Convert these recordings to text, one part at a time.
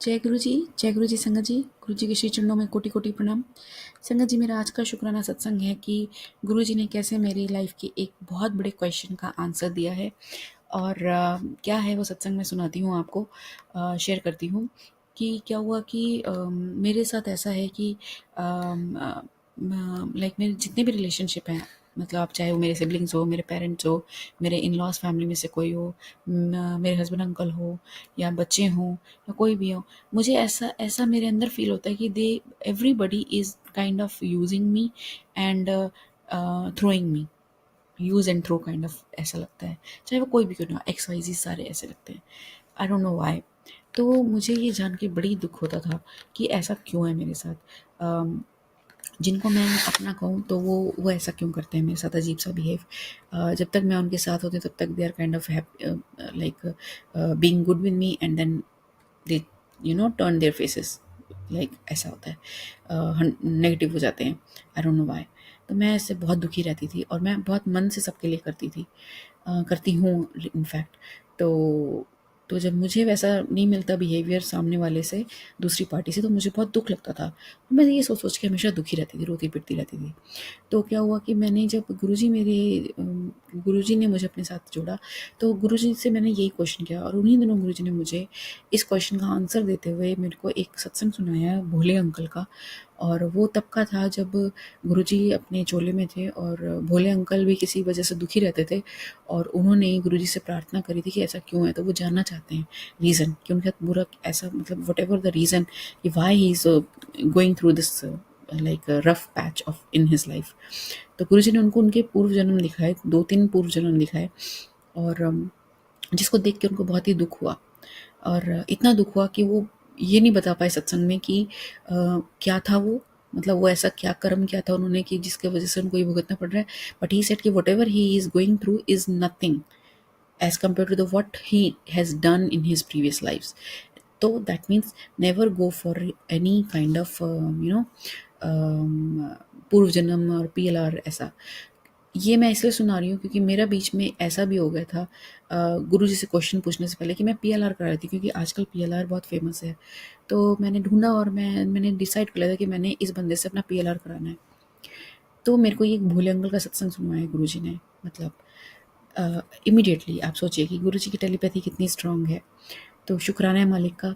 जय गुरु जी संगत जी। गुरु जी के श्री चरणों में कोटि कोटि प्रणाम। संगत जी, मेरा आज का शुक्राना सत्संग है कि गुरु जी ने कैसे मेरी लाइफ के एक बहुत बड़े क्वेश्चन का आंसर दिया है। और क्या है वो सत्संग में सुनाती हूँ आपको, शेयर करती हूँ कि क्या हुआ कि मेरे साथ ऐसा है कि लाइक मेरे जितने भी रिलेशनशिप हैं, मतलब आप चाहे वो मेरे सिबलिंग्स हो, मेरे पेरेंट्स हो, मेरे इन लॉज फैमिली में से कोई हो, मेरे हस्बैंड अंकल हो या बच्चे हों या कोई भी हो, मुझे ऐसा ऐसा मेरे अंदर फील होता है कि they everybody is kind of using me and throwing me, use and throw kind of ऐसा लगता है। चाहे वो कोई भी क्यों ना, एक्स वाई जी सारे ऐसे लगते हैं। I don't know why. तो मुझे ये जान के बड़ी दुख होता था कि ऐसा क्यों है मेरे साथ। जिनको मैं अपना कहूँ तो वो ऐसा क्यों करते हैं मेरे साथ, अजीब सा बिहेव। जब तक मैं उनके साथ होती हूँ तब तक they are kind of like being good with me and then they turn their faces, like ऐसा होता है, नेगेटिव हो जाते हैं। I don't know why. तो मैं इससे बहुत दुखी रहती थी और मैं बहुत मन से सबके लिए करती थी, करती हूँ इनफैक्ट। तो जब मुझे वैसा नहीं मिलता बिहेवियर सामने वाले से, दूसरी पार्टी से, तो मुझे बहुत दुख लगता था। मैं ये सोच सोच के हमेशा दुखी रहती थी, रोती पिटती रहती थी। तो क्या हुआ कि मैंने जब गुरुजी ने मुझे अपने साथ जोड़ा, तो गुरुजी से मैंने यही क्वेश्चन किया और उन्हीं दिनों गुरुजी ने मुझे इस क्वेश्चन का आंसर देते हुए मेरे को एक सत्संग सुनाया भोले अंकल का। और वो तब का था जब गुरुजी अपने चोले में थे और भोले अंकल भी किसी वजह से दुखी रहते थे और उन्होंने गुरुजी से प्रार्थना करी थी कि ऐसा क्यों है। तो वो जानना चाहते हैं रीज़न कि उनके साथ बुरा ऐसा, मतलब वट एवर द रीज़न कि why he is going through this like rough patch of in his life. तो गुरुजी ने उनको उनके पूर्व जन्म दिखाए, 2-3 पूर्व जन्म दिखाए और जिसको देख के उनको बहुत ही दुख हुआ। और इतना दुख हुआ कि वो ये नहीं बता पाए सत्संग में कि क्या था वो, मतलब वो ऐसा क्या कर्म किया था उन्होंने कि जिसके वजह से उनको ये भुगतना पड़ रहा है। बट ही सेड कि what ever he is going through is nothing as compared to the what he has done in his previous lives. So that means never go for any kind of पूर्व जन्म और PLR ऐसा। ये मैं इसलिए सुना रही हूँ क्योंकि मेरा बीच में ऐसा भी हो गया था, गुरु जी से क्वेश्चन पूछने से पहले कि मैं पीएलआर करा रही थी, क्योंकि आजकल पीएलआर बहुत फेमस है। तो मैंने ढूंढा और मैंने डिसाइड कर लिया था कि मैंने इस बंदे से अपना पीएलआर कराना है। तो मेरे को ये भोले अंकल का सत्संग सुनवाया गुरु जी ने, मतलब इमीडिएटली आप सोचिए कि गुरु जी की टेलीपैथी कितनी स्ट्रांग है। तो शुक्राना है मालिक का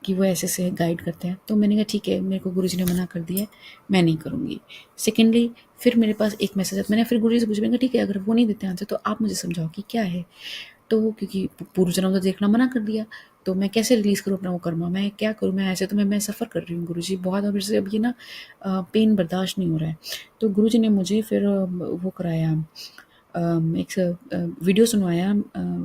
कि वो ऐसे से गाइड करते हैं। तो मैंने कहा ठीक है, मेरे को गुरु जी ने मना कर दिया है, मैं नहीं करूँगी। सेकेंडली फिर मेरे पास एक मैसेज आता, मैंने फिर गुरु जी से पूछा, मैंने कहा ठीक है, अगर वो नहीं देते आंसर तो आप मुझे समझाओ कि क्या है। तो क्योंकि पूर्व जन्म तो देखना मना कर दिया, तो मैं कैसे रिलीज़ करूँ अपना वो कर्मा, मैं क्या करूँ, मैं ऐसे तो मैं सफ़र कर रही हूँ गुरु जी बहुत, और मेरे से अब ये ना पेन बर्दाश्त नहीं हो रहा है। तो गुरु जी ने मुझे फिर वो कराया, एक वीडियो सुनवाया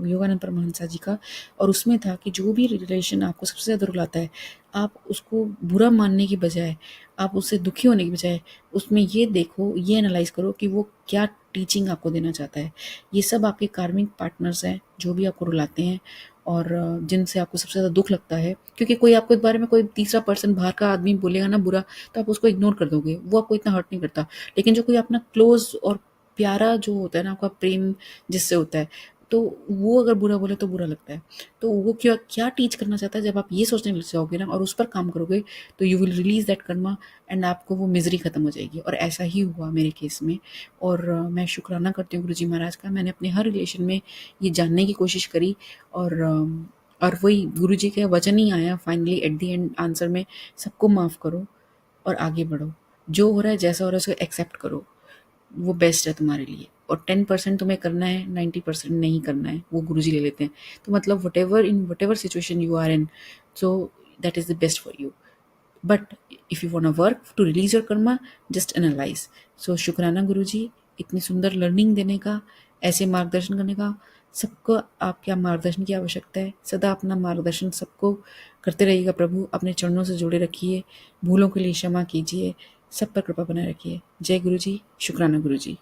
योगानंद परमहंसा जी का। और उसमें था कि जो भी रिलेशन आपको सबसे ज़्यादा रुलाता है, आप उसको बुरा मानने की बजाय, आप उससे दुखी होने की बजाय, उसमें ये देखो, ये एनालाइज करो कि वो क्या टीचिंग आपको देना चाहता है। ये सब आपके कार्मिक पार्टनर्स हैं जो भी आपको रुलाते हैं और जिनसे आपको सबसे ज़्यादा दुख लगता है। क्योंकि कोई आपको इस बारे में कोई तीसरा पर्सन बाहर का आदमी बोलेगा ना बुरा, तो आप उसको इग्नोर कर दोगे, वो आपको इतना हर्ट नहीं करता। लेकिन जो कोई अपना क्लोज और प्यारा जो होता है ना, आपका प्रेम जिससे होता है, तो वो अगर बुरा बोले तो बुरा लगता है। तो वो क्या क्या टीच करना चाहता है, जब आप ये सोचने लग जाओगे ना और उस पर काम करोगे, तो you will release that Karma and आपको वो मिजरी खत्म हो जाएगी। और ऐसा ही हुआ मेरे केस में। और मैं शुक्राना करती हूँ गुरु जी महाराज का, मैंने अपने हर रिलेशन में ये जानने की कोशिश करी और वही गुरु जी का वचन ही आया finally at the end answer में, सबको माफ़ करो और आगे बढ़ो। जो हो रहा है, जैसा हो रहा है, उसको एक्सेप्ट करो, वो बेस्ट है तुम्हारे लिए। और 10% तुम्हें करना है, 90% नहीं करना है, वो गुरुजी ले लेते हैं। तो मतलब whatever situation you are in, so that is the best for you. But if you want work to release your karma, just analyse. So शुक्राना गुरुजी, इतनी सुंदर लर्निंग देने का, ऐसे मार्गदर्शन करने का। सबको आपके मार्गदर्शन की आवश्यकता है, सदा अपना मार्गदर्शन सबको करते रहिएगा प्रभु, अपने चरणों से जोड़े रखिए, भूलों के लिए क्षमा कीजिए, सब पर कृपा बनाए रखिए। जय गुरु जी, शुक्राना गुरु जी।